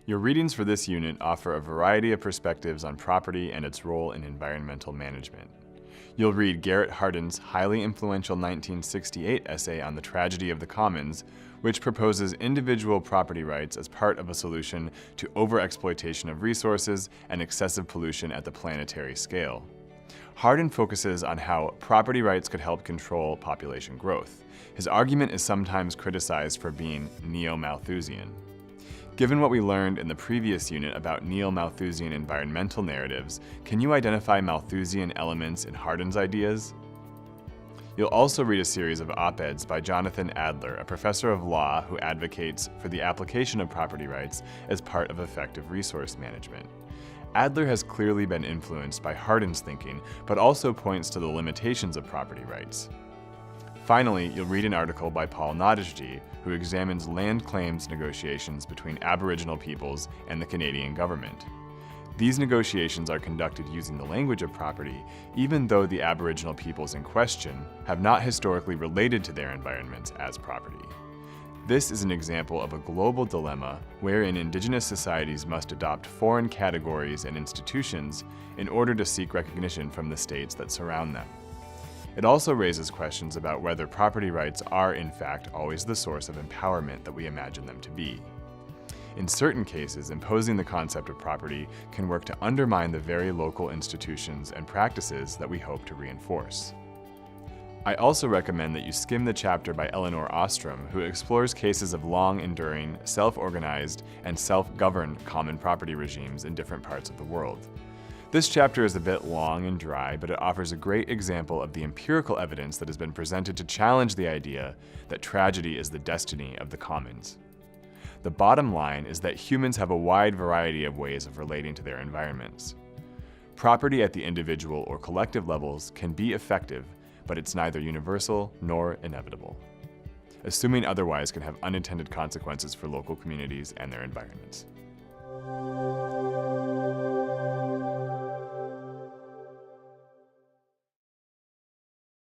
Your readings for this unit offer a variety of perspectives on property and its role in environmental management. You'll read Garrett Hardin's highly influential 1968 essay on the tragedy of the commons, which proposes individual property rights as part of a solution to overexploitation of resources and excessive pollution at the planetary scale. Hardin focuses on how property rights could help control population growth. His argument is sometimes criticized for being neo-Malthusian. Given what we learned in the previous unit about neo-Malthusian environmental narratives, can you identify Malthusian elements in Hardin's ideas? You'll also read a series of op-eds by Jonathan Adler, a professor of law who advocates for the application of property rights as part of effective resource management. Adler has clearly been influenced by Hardin's thinking, but also points to the limitations of property rights. Finally, you'll read an article by Paul NADASDY, who examines land claims negotiations between Aboriginal peoples and the Canadian government. These negotiations are conducted using the language of property, even though the Aboriginal peoples in question have not historically related to their environments as property. This is an example of a global dilemma wherein Indigenous societies must adopt foreign categories and institutions in order to seek recognition from the states that surround them. It also raises questions about whether property rights are, in fact, always the source of empowerment that we imagine them to be. In certain cases, imposing the concept of property can work to undermine the very local institutions and practices that we hope to reinforce. I also recommend that you skim the chapter by ELINOR OSTROM, who explores cases of long-enduring, self-organized, and self-governed common property regimes in different parts of the world. This chapter is a bit long and dry, but it offers a great example of the empirical evidence that has been presented to challenge the idea that tragedy is the destiny of the commons. The bottom line is that humans have a wide variety of ways of relating to their environments. Property at the individual or collective levels can be effective, but it's neither universal nor inevitable. Assuming otherwise can have unintended consequences for local communities and their environments.